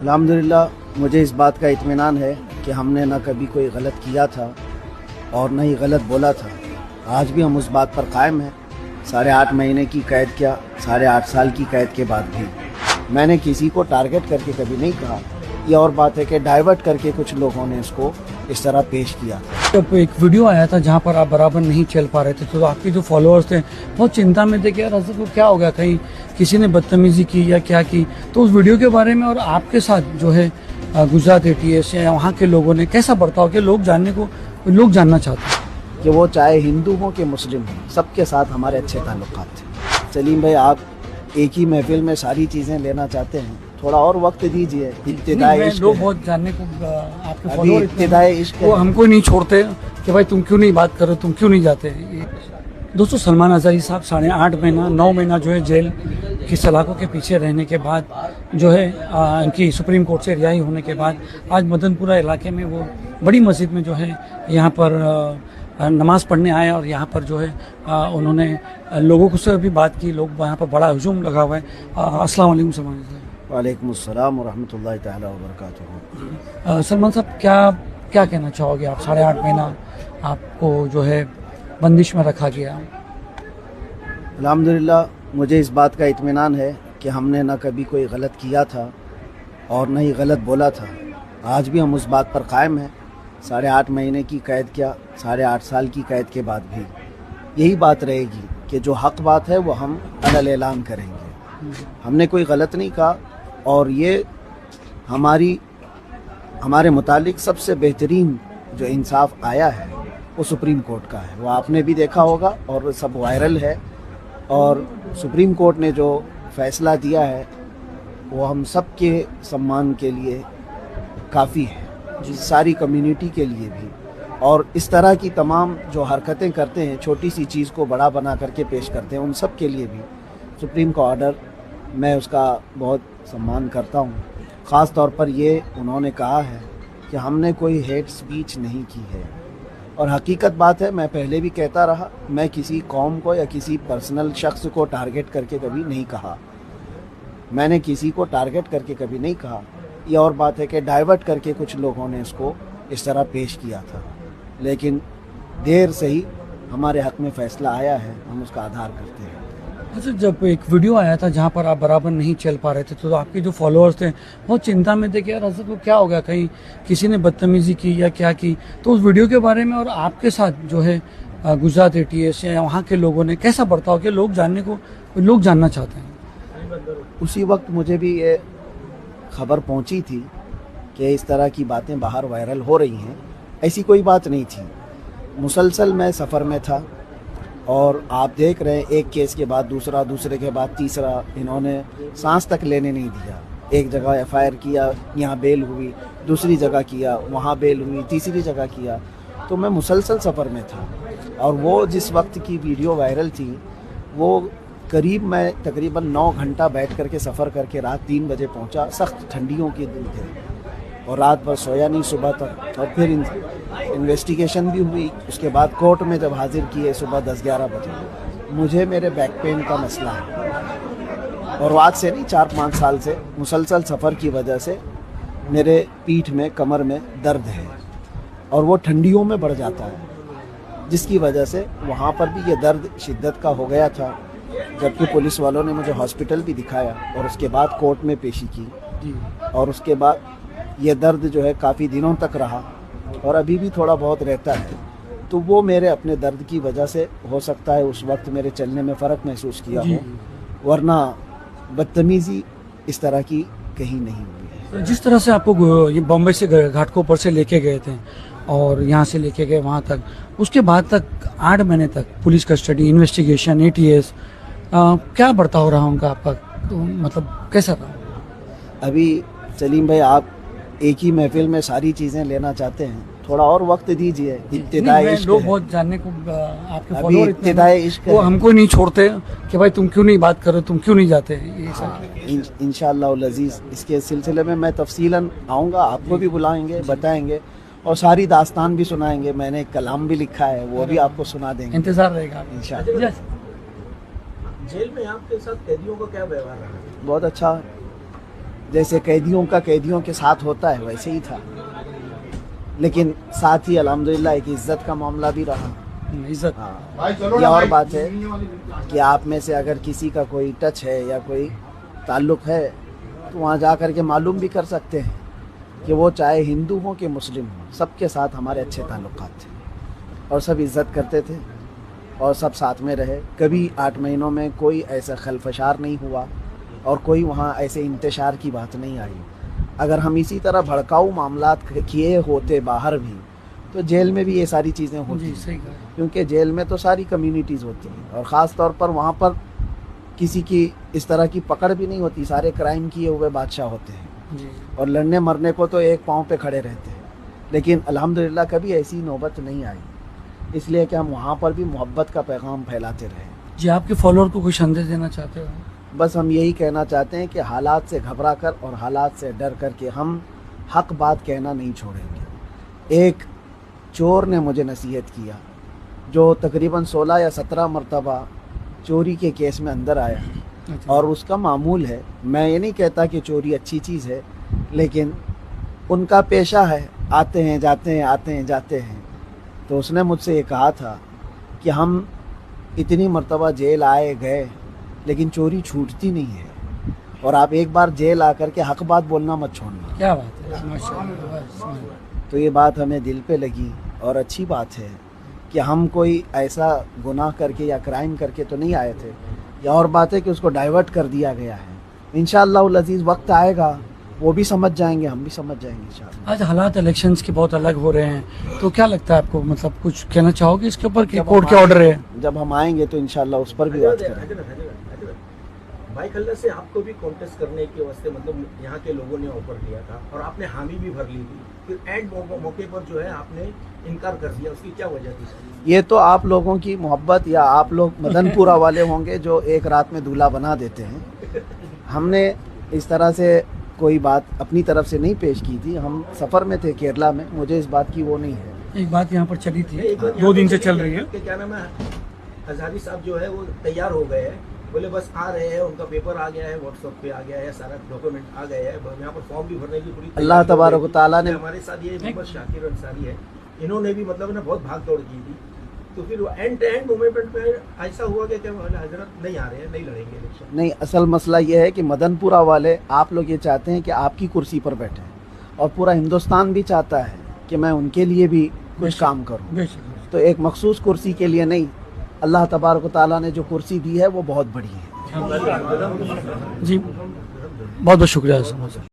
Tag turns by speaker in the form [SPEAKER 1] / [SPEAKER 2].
[SPEAKER 1] अल्हम्दुलिल्लाह मुझे इस बात का इत्मीनान है कि हमने न कभी कोई गलत किया था और न ही गलत बोला था। आज भी हम उस बात पर कायम हैं। 8.5 महीने की कैद क्या, 8.5 साल की कैद के बाद भी मैंने किसी को टारगेट करके कभी नहीं कहा। ये और बात है कि डाइवर्ट करके कुछ लोगों ने इसको इस तरह पेश किया।
[SPEAKER 2] जब एक वीडियो आया था जहाँ पर आप बराबर नहीं चल पा रहे थे तो आपके जो फॉलोअर्स थे बहुत चिंता में थे कि यार असद को क्या हो गया, कहीं किसी ने बदतमीजी की या क्या की। तो उस वीडियो के बारे में और आपके साथ जो है गुजरात ATS या वहाँ के लोगों ने कैसा बर्ताव किया, लोग जानना चाहते हैं
[SPEAKER 1] कि वो चाहे हिंदू हो कि मुस्लिम हो, सबके साथ हमारे अच्छे ताल्लुकात थे। सलीम भाई, आप एक ही महफिल में सारी चीज़ें लेना चाहते हैं, थोड़ा और वक्त दीजिए। इब्तिदाई इश्क
[SPEAKER 2] लोग बहुत जानने को आपके
[SPEAKER 1] अभी
[SPEAKER 2] फॉलोअर
[SPEAKER 1] इब्तिदाई इश्क
[SPEAKER 2] वो हमको नहीं छोड़ते कि भाई तुम क्यों नहीं बात करो, तुम क्यों नहीं जाते। दोस्तों, सलमान अज़हरी साहब 8.5 महीना 9 महीना जो है जेल की सलाखों के पीछे रहने के बाद जो है इनकी सुप्रीम कोर्ट से रिहाई होने के बाद आज मदनपुरा इलाके में वो बड़ी मस्जिद में जो है यहाँ पर नमाज़ पढ़ने आए और यहाँ पर जो है उन्होंने लोगों से भी बात की। लोग यहाँ पर बड़ा हुजूम लगा हुआ है। अस्सलाम वालेकुम सलमान साहब।
[SPEAKER 1] वालेकुम अस्सलाम व रहमतुल्लाहि तआला व बरकातुहू।
[SPEAKER 2] सलमान साहब, क्या कहना चाहोगे आप? 8.5 महीना आपको जो है बंदिश में रखा गया।
[SPEAKER 1] अल्हम्दुलिल्लाह मुझे इस बात का इत्मीनान है कि हमने न कभी कोई गलत किया था और न ही गलत बोला था। आज भी हम उस बात पर कायम हैं। 8.5 महीने की कैद क्या, 8.5 साल की कैद के बाद भी यही बात रहेगी कि जो हक बात है वो हम अलल ऐलान करेंगे। हमने कोई गलत नहीं कहा और ये हमारे मुतालिक सबसे बेहतरीन जो इंसाफ आया है वो सुप्रीम कोर्ट का है। वो आपने भी देखा होगा और सब वायरल है। और सुप्रीम कोर्ट ने जो फैसला दिया है वो हम सब के सम्मान के लिए काफ़ी है, सारी कम्युनिटी के लिए भी। और इस तरह की तमाम जो हरकतें करते हैं, छोटी सी चीज़ को बड़ा बना करके पेश करते हैं, उन सब के लिए भी सुप्रीम का ऑर्डर, मैं उसका बहुत सम्मान करता हूँ। ख़ास तौर पर ये उन्होंने कहा है कि हमने कोई हेट स्पीच नहीं की है। और हकीकत बात है, मैं पहले भी कहता रहा, मैं किसी कौम को या किसी पर्सनल शख्स को टारगेट करके कभी नहीं कहा। मैंने किसी को टारगेट करके कभी नहीं कहा। ये और बात है कि डाइवर्ट करके कुछ लोगों ने इसको इस तरह पेश किया था। लेकिन देर से ही हमारे हक़ में फ़ैसला आया है, हम उसका आधार करते हैं।
[SPEAKER 2] अच्छा, जब एक वीडियो आया था जहाँ पर आप बराबर नहीं चल पा रहे थे तो आपके जो फॉलोअर्स थे बहुत चिंता में थे कि यार असद को क्या हो गया, कहीं किसी ने बदतमीजी की या क्या की। तो उस वीडियो के बारे में और आपके साथ जो है गुजरात ATS या वहाँ के लोगों ने कैसा बर्ताव किया, लोग जानना चाहते हैं।
[SPEAKER 1] उसी वक्त मुझे भी ये खबर पहुंची थी कि इस तरह की बातें बाहर वायरल हो रही हैं। ऐसी कोई बात नहीं थी। मुसलसल मैं सफ़र में था और आप देख रहे हैं एक केस के बाद दूसरा, दूसरे के बाद तीसरा, इन्होंने सांस तक लेने नहीं दिया। एक जगह FIR किया, यहाँ बेल हुई, दूसरी जगह किया, वहाँ बेल हुई, तीसरी जगह किया। तो मैं मुसलसल सफ़र में था और वो जिस वक्त की वीडियो वायरल थी वो मैं तकरीबन 9 घंटा बैठ करके सफ़र करके रात 3 बजे पहुंचा। सख्त ठंडियों के दिन थे और रात भर सोया नहीं सुबह तक। और फिर इन्वेस्टिगेशन भी हुई। उसके बाद कोर्ट में जब हाजिर किए सुबह 10-11 बजे, मुझे मेरे बैक पेन का मसला है और आज से नहीं 4-5 साल से मुसलसल सफ़र की वजह से मेरे पीठ में, कमर में दर्द है और वो ठंडियों में बढ़ जाता है, जिसकी वजह से वहाँ पर भी ये दर्द शिद्दत का हो गया था। जबकि पुलिस वालों ने मुझे हॉस्पिटल भी दिखाया और उसके बाद कोर्ट में पेशी की और उसके बाद ये दर्द जो है काफ़ी दिनों तक रहा और अभी भी थोड़ा बहुत रहता है। तो वो मेरे अपने दर्द की वजह से हो सकता है उस वक्त मेरे चलने में फ़र्क महसूस किया हो, वरना बदतमीज़ी इस तरह की कहीं नहीं हुई है।
[SPEAKER 2] जिस तरह से आपको ये बॉम्बे से घाटकोपर से लेके गए थे और यहाँ से लेके गए वहाँ तक, उसके बाद तक 8 महीने तक पुलिस कस्टडी, इन्वेस्टिगेशन, ATS, क्या बर्ताव रहा उनका आपका, तो मतलब कैसा रहा?
[SPEAKER 1] अभी सलीम भाई, आप एक ही महफिल में सारी चीज़ें लेना चाहते हैं, थोड़ा और वक्त दीजिए। इब्तिदाई इश्क
[SPEAKER 2] लोग
[SPEAKER 1] है।
[SPEAKER 2] बहुत जानने को आपके
[SPEAKER 1] अभी
[SPEAKER 2] फॉलोअर
[SPEAKER 1] इब्तिदाई इश्क
[SPEAKER 2] वो
[SPEAKER 1] है।
[SPEAKER 2] हमको नहीं छोड़ते कि भाई तुम क्यों नहीं बात करो, तुम क्यों नहीं जाते। ये सब
[SPEAKER 1] इंशाअल्लाह अज़ीज़ इसके सिलसिले में मैं तफसीलन आऊँगा, आपको भी बुलाएंगे, बताएंगे और सारी दास्तान भी सुनाएंगे। मैंने एक कलाम भी लिखा है, वो भी आपको सुना देंगे।
[SPEAKER 2] इंतजार रहेगा
[SPEAKER 1] इंशाअल्लाह।
[SPEAKER 3] जेल में आपके साथ कैदियों का क्या व्यवहार रहा?
[SPEAKER 1] बहुत अच्छा जैसे कैदियों का कैदियों के साथ होता है वैसे ही था, लेकिन साथ ही अल्हम्दुलिल्लाह एक इज्जत का मामला भी रहा।
[SPEAKER 2] इज्जत।
[SPEAKER 1] हाँ, ये और बात है कि आप में से अगर किसी का कोई टच है या कोई ताल्लुक़ है तो वहाँ जा कर के मालूम भी कर सकते हैं कि वो चाहे हिंदू हो कि मुस्लिम हो, सबके साथ हमारे अच्छे ताल्लुक़ात थे और सब इज़्ज़त करते थे और सब साथ में रहे। कभी 8 महीनों में कोई ऐसा खलफशार नहीं हुआ और कोई वहाँ ऐसे इंतशार की बात नहीं आई। अगर हम इसी तरह भड़काऊ मामलात किए होते बाहर भी तो जेल में भी ये सारी चीज़ें होती
[SPEAKER 2] जी सही कहा।
[SPEAKER 1] क्योंकि जेल में तो सारी कम्युनिटीज़ होती हैं और ख़ास तौर पर वहाँ पर किसी की इस तरह की पकड़ भी नहीं होती, सारे क्राइम किए हुए बादशाह होते हैं
[SPEAKER 2] जी
[SPEAKER 1] और लड़ने मरने को तो एक पाँव पे खड़े रहते हैं, लेकिन अल्हम्दुलिल्लाह कभी ऐसी नौबत नहीं आई, इसलिए कि हम वहाँ पर भी मोहब्बत का पैगाम फैलाते रहे।
[SPEAKER 2] जी, आपके फॉलोअर को कोई संदेश देना चाहते हो?
[SPEAKER 1] बस हम यही कहना चाहते हैं कि हालात से घबरा कर और हालात से डर कर के हम हक बात कहना नहीं छोड़ेंगे। एक चोर ने मुझे नसीहत किया जो तकरीबन 16 या 17 मरतबा चोरी के केस में अंदर आया
[SPEAKER 2] अच्छा।
[SPEAKER 1] और उसका मामूल है। मैं ये नहीं कहता कि चोरी अच्छी चीज़ है, लेकिन उनका पेशा है, आते हैं जाते हैं आते हैं जाते हैं। तो उसने मुझसे ये कहा था कि हम इतनी मरतबा जेल आए गए लेकिन चोरी छूटती नहीं है और आप एक बार जेल आकर के हक बात बोलना मत छोड़ना।
[SPEAKER 2] क्या बात है, माशाअल्लाह।
[SPEAKER 1] तो ये बात हमें दिल पे लगी और अच्छी बात है कि हम कोई ऐसा गुनाह करके या क्राइम करके तो नहीं आए थे। या और बात है कि उसको डाइवर्ट कर दिया गया है। इंशाअल्लाह अज़ीज़ वक्त आएगा वो भी समझ जाएंगे, हम भी समझ जाएंगे इंशाअल्लाह।
[SPEAKER 2] आज हालात इलेक्शंस के बहुत अलग हो रहे हैं, तो क्या लगता है आपको, मतलब कुछ कहना चाहोगे इसके ऊपर कि
[SPEAKER 1] जब
[SPEAKER 2] कोर्ट
[SPEAKER 1] हम
[SPEAKER 2] के ऑर्डर है?
[SPEAKER 1] आएंगे- जब हम आएंगे तो इंशाअल्लाह उस पर भी बात करेंगे।
[SPEAKER 3] भाई खल्लर से आपको भी कॉन्टेस्ट करने के वास्ते मतलब यहाँ के लोगों ने ऑफर दिया था और आपने हामी भी भर ली थी, फिर एंड मौके पर जो है आपने इनकार कर दिया, उसकी क्या वजह थी?
[SPEAKER 1] ये तो आप लोगों की मोहब्बत या आप लोग मदनपुरा वाले होंगे जो एक रात में दूल्हा बना देते हैं। हमने इस तरह से कोई बात अपनी तरफ से नहीं पेश की थी। हम सफ़र में थे केरला में, मुझे इस बात की वो नहीं है।
[SPEAKER 2] एक बात यहाँ पर चली थी,
[SPEAKER 3] एक बार
[SPEAKER 2] 2 दिन से
[SPEAKER 3] यहाँ
[SPEAKER 2] चल
[SPEAKER 3] पे
[SPEAKER 2] रही है।
[SPEAKER 3] कि क्या नाम है, हजारी साहब जो है वो तैयार हो गए हैं, बोले बस आ रहे हैं, उनका पेपर आ गया है, व्हाट्सएप पे आ गया है, सारा डॉक्यूमेंट आ गया है, यहाँ पर फॉर्म भी भरने की पूरी तैयारी
[SPEAKER 1] अल्लाह
[SPEAKER 3] हो गई
[SPEAKER 1] तबारक व
[SPEAKER 3] थी।
[SPEAKER 1] तआला ने
[SPEAKER 3] हमारे साथ ये मोहम्मद शाकिर अंसारी है, इन्होंने भी मतलब ना बहुत भाग दौड़ की थी। तो फिर एंड मोमेंट में ऐसा हुआ कि हजरत नहीं आ रहे हैं, नहीं लड़ेंगे इलेक्शन।
[SPEAKER 1] नहीं, असल मसला ये है कि मदनपुरा वाले आप लोग ये चाहते हैं कि आपकी कुर्सी पर बैठे और पूरा हिंदुस्तान भी चाहता है कि मैं उनके लिए भी कुछ काम करूं।
[SPEAKER 2] बेशक।
[SPEAKER 1] तो एक मखसूस कुर्सी के लिए नहीं, अल्लाह तबारक व तआला ने जो कुर्सी दी है वो बहुत बड़ी है।
[SPEAKER 2] जी, बहुत बहुत शुक्रिया।